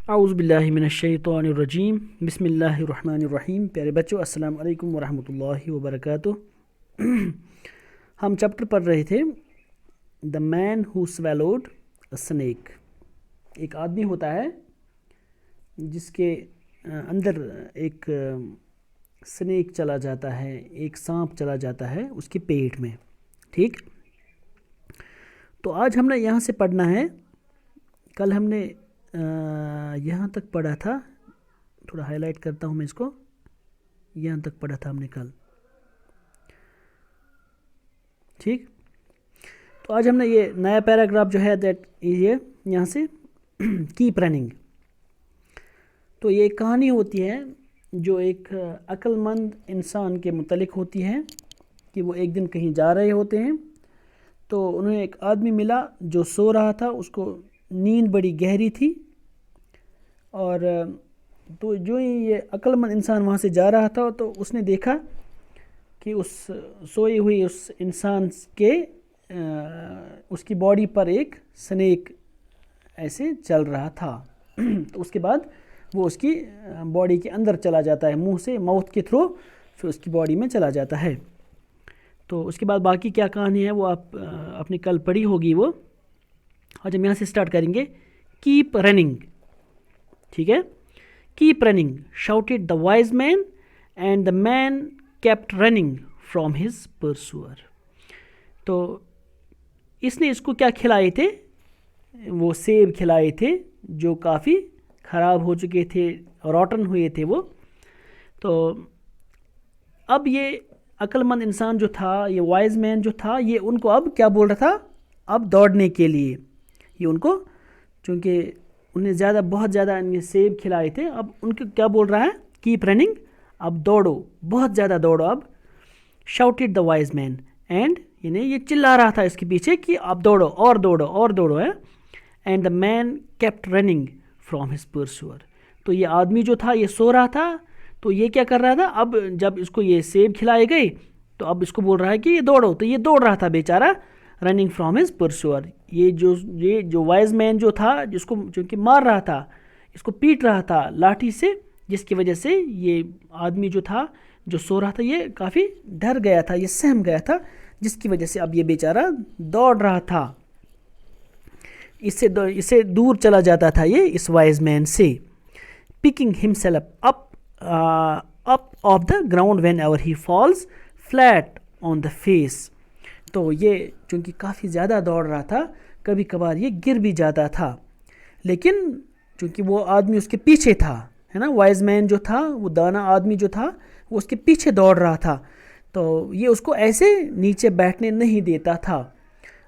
اعوذ باللہ من الشیطان الرجیم، بسم اللہ الرحمن الرحیم۔ پیارے بچوں، السلام علیکم ورحمۃ اللہ وبرکاتہ۔ ہم چیپٹر پڑھ رہے تھے دا مین ہو سویلوڈ اے سنیک۔ ایک آدمی ہوتا ہے جس کے اندر ایک سنیک چلا جاتا ہے، ایک سانپ چلا جاتا ہے اس کے پیٹ میں، ٹھیک۔ تو آج ہم نے یہاں سے پڑھنا ہے۔ کل ہم نے یہاں تک پڑھا تھا، تھوڑا ہائی لائٹ کرتا ہوں میں اس کو، یہاں تک پڑھا تھا ہم نے کل، ٹھیک۔ تو آج ہم نے یہ نیا پیراگراف جو ہے دیٹ یہ یہاں سے کیپ رننگ۔ تو یہ ایک کہانی ہوتی ہے جو ایک عقل مند انسان کے متعلق ہوتی ہے کہ وہ ایک دن کہیں جا رہے ہوتے ہیں، تو انہیں ایک آدمی ملا جو سو رہا تھا، اس کو نیند بڑی گہری تھی، اور تو جو ہی یہ عقل مند انسان وہاں سے جا رہا تھا تو اس نے دیکھا کہ اس سوئی ہوئی اس انسان کے اس کی باڈی پر ایک سنیک ایسے چل رہا تھا۔ تو اس کے بعد وہ اس کی باڈی کے اندر چلا جاتا ہے، منہ سے، ماؤتھ کے تھرو پھر اس کی باڈی میں چلا جاتا ہے۔ تو اس کے بعد باقی کیا کہانی ہے وہ آپ اپنی کل پڑھی ہوگی وہ۔ آج ہم یہاں سے سٹارٹ کریں گے، کیپ رننگ، ٹھیک ہے۔ Keep running shouted the wise man and the man kept running from his pursuer. تو اس نے اس کو کیا کھلائے تھے؟ وہ سیب کھلائے تھے جو کافی خراب ہو چکے تھے، روٹن ہوئے تھے وہ۔ تو اب یہ عقل مند انسان جو تھا، یہ وائز مین جو تھا، یہ ان کو اب کیا بول رہا تھا؟ اب دوڑنے کے لیے یہ ان کو، چونکہ انہیں بہت زیادہ ان سیب کھلائے تھے، اب ان کو کیا بول رہا ہے؟ کیپ رننگ، اب دوڑو، بہت زیادہ دوڑو اب۔ شاؤٹیڈ دا وائز مین، اینڈ یعنی یہ چلا رہا تھا اس کے پیچھے کہ اب دوڑو اور دوڑو اور دوڑو ہے۔ And the man kept running from his pursuer. تو یہ آدمی جو تھا یہ سو رہا تھا، تو یہ کیا کر رہا تھا؟ اب جب اس کو یہ سیب کھلائے گئے تو اب اس کو بول رہا ہے کہ یہ دوڑو، تو یہ دوڑ رہا تھا بیچارہ، رننگ فرام ہز پرسوئر۔ یہ جو وائز مین جو تھا، جس کو چونکہ مار رہا تھا، اس کو پیٹ رہا تھا لاٹھی سے، جس کی وجہ سے یہ آدمی جو تھا جو سو رہا تھا یہ کافی ڈر گیا تھا، یہ سہم گیا تھا، جس کی وجہ سے اب یہ بیچارہ دوڑ رہا تھا، اس سے دور چلا جاتا تھا یہ اس وائز مین سے۔ Picking himself up off the ground whenever he falls flat on the face۔ تو یہ چونکہ کافی زیادہ دوڑ رہا تھا، کبھی کبھار یہ گر بھی جاتا تھا، لیکن چونکہ وہ آدمی اس کے پیچھے تھا، ہے نا، وائز مین جو تھا، وہ دانا آدمی جو تھا، وہ اس کے پیچھے دوڑ رہا تھا، تو یہ اس کو ایسے نیچے بیٹھنے نہیں دیتا تھا۔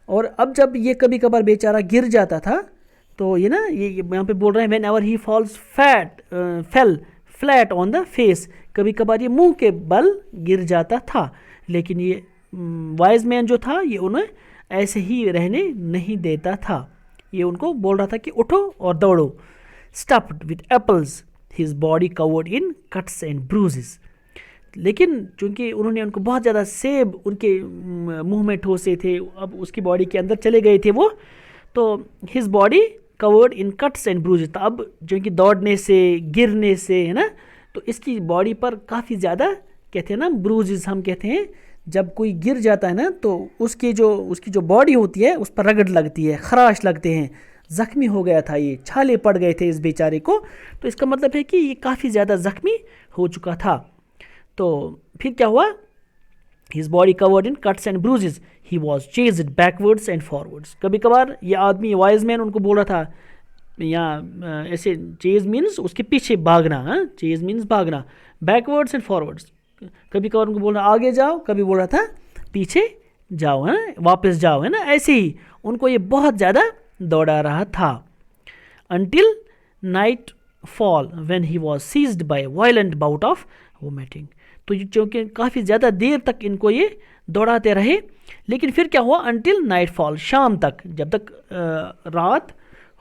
اور اب جب یہ کبھی کبھار بیچارہ گر جاتا تھا تو یہ نا، یہ یہاں پہ بول رہے ہیں whenever he falls fell flat on the face, کبھی کبھار یہ منہ کے بل گر جاتا تھا، لیکن یہ وائز مین جو تھا یہ انہیں ایسے ہی رہنے نہیں دیتا تھا، یہ ان کو بول رہا تھا کہ اٹھو اور دوڑو۔ Stuffed with apples his body covered in cuts and bruises. لیکن چونکہ انہوں نے ان کو بہت زیادہ سیب ان کے منہ میں ٹھوسے تھے، اب اس کی باڈی کے اندر چلے گئے تھے وہ، تو his body covered in cuts and bruises, تو اب چونکہ دوڑنے سے، گرنے سے، ہے نا، تو اس کی باڈی پر کافی زیادہ کہتے ہیں نا بروزز، ہم کہتے ہیں جب کوئی گر جاتا ہے نا تو اس کی جو باڈی ہوتی ہے اس پر رگڑ لگتی ہے، خراش لگتے ہیں، زخمی ہو گیا تھا، یہ چھالے پڑ گئے تھے اس بیچارے کو، تو اس کا مطلب ہے کہ یہ کافی زیادہ زخمی ہو چکا تھا۔ تو پھر کیا ہوا؟ his body covered in cuts and bruises he was chased backwards and forwards۔ کبھی کبھار یہ آدمی وائز مین ان کو بول رہا تھا، یا ایسے چیز مینز اس کے پیچھے بھاگنا، ہاں، چیز مینز بھاگنا، بیکورڈس اینڈ فارورڈس، کبھی کبھار ان کو بول رہا آگے جاؤ، کبھی بول رہا تھا پیچھے جاؤ، ہے نا، واپس جاؤ، ہے نا، ایسے ہی ان کو یہ بہت زیادہ دوڑا رہا تھا۔ until night fall when he was seized by a violent bout of vomiting۔ تو یہ چونکہ کافی زیادہ دیر تک ان کو یہ دوڑاتے رہے، لیکن پھر کیا ہوا؟ until night fall، شام تک، جب تک رات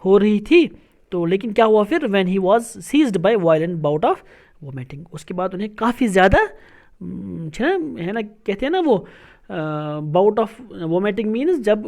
ہو رہی تھی، تو لیکن کیا ہوا پھر؟ when he was seized by violent bout of vomiting، اس کے بعد انہیں کافی زیادہ ہے نا، کہتے ہیں نا وہ باؤٹ آف وومیٹنگ مینز جب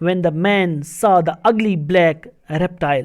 When the man saw the ugly black reptile,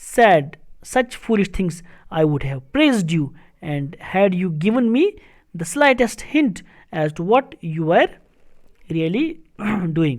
said such foolish things, I would have praised you, and had you given me the slightest hint as to what you were really doing.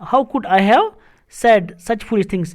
how could I have said such foolish things,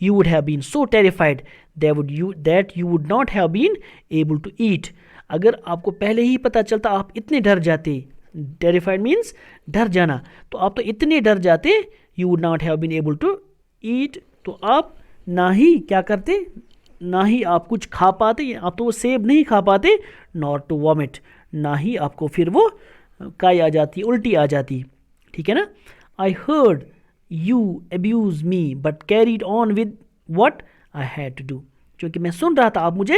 you would have been so terrified that you would not have been able to eat. اگر آپ کو پہلے ہی پتہ چلتا آپ اتنے ڈر جاتے, terrified means ڈر جانا, تو آپ تو اتنے ڈر جاتے, you would not have been able to eat, تو آپ نہ ہی کیا کرتے, نہ ہی آپ کچھ کھا پاتے, آپ تو وہ سیب نہیں کھا پاتے, nor to vomit, نہ ہی آپ کو پھر وہ کائی آ جاتی, الٹی آ جاتی. ٹھیک ہے نا. I heard you abuse me but carried on with what I had to do. چونکہ میں سن رہا تھا آپ مجھے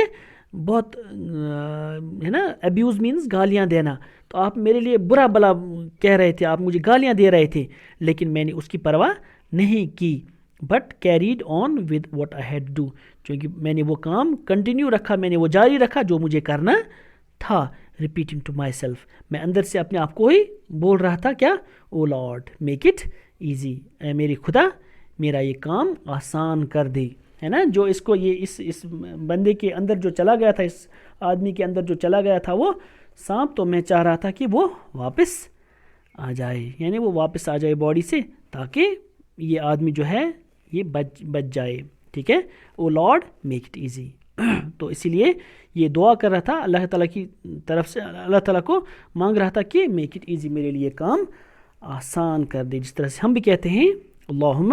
بہت ہے نا, abuse means گالیاں دینا, تو آپ میرے لیے برا بلا کہہ رہے تھے, آپ مجھے گالیاں دے رہے تھے, لیکن میں نے اس کی پرواہ نہیں کی. But carried on with what I had do, چونکہ میں نے وہ کام کنٹینیو رکھا, میں نے وہ جاری رکھا جو مجھے کرنا تھا. ریپیٹنگ ٹو مائی سیلف, میں اندر سے اپنے آپ کو ہی بول رہا تھا کیا, او لارڈ میک اٹ ایزی, اے میرے خدا میرا یہ کام آسان کر دے. ہے نا, جو اس کو یہ اس بندے کے اندر جو چلا گیا تھا, اس آدمی کے اندر جو چلا گیا تھا وہ سانپ, تو میں چاہ رہا تھا کہ وہ واپس آ جائے, یعنی وہ واپس آ جائے باڈی سے, تاکہ یہ آدمی جو ہے یہ بچ جائے. ٹھیک ہے, او لارڈ میک اٹ ایزی. تو اسی لیے یہ دعا کر رہا تھا اللہ تعالیٰ کی طرف سے, اللہ تعالیٰ کو مانگ رہا تھا کہ میک اٹ ایزی, میرے لیے کام آسان کر دے. جس طرح سے ہم بھی کہتے ہیں اللہم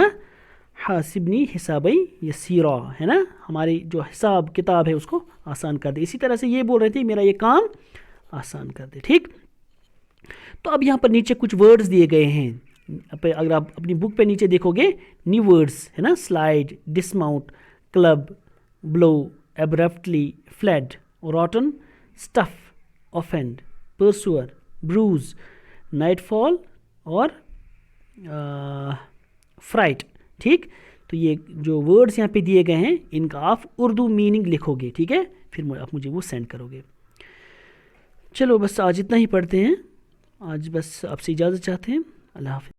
حاسبنی حسابی یسیرا, ہے نا, ہماری جو حساب کتاب ہے اس کو آسان کر دے. اسی طرح سے یہ بول رہے تھے میرا یہ کام آسان کر دے. ٹھیک, تو اب یہاں پر نیچے کچھ ورڈز دیے گئے ہیں. اگر آپ اپنی بک پہ نیچے دیکھو گے نیو ورڈز ہے نا, سلائڈ, ڈسماؤنٹ, کلب, بلو, ایبرپٹلی, فلیڈ, روٹن, اسٹف, اوفینڈ, پرسور, بروز, نائٹ فال اور فرائٹ. ٹھیک, تو یہ جو ورڈز یہاں پہ دیے گئے ہیں ان کا آپ اردو میننگ لکھو گے. ٹھیک ہے, پھر آپ مجھے وہ سینڈ کرو گے. چلو بس آج اتنا ہی پڑھتے ہیں, آج بس آپ سے اجازت چاہتے ہیں. اللہ حافظ.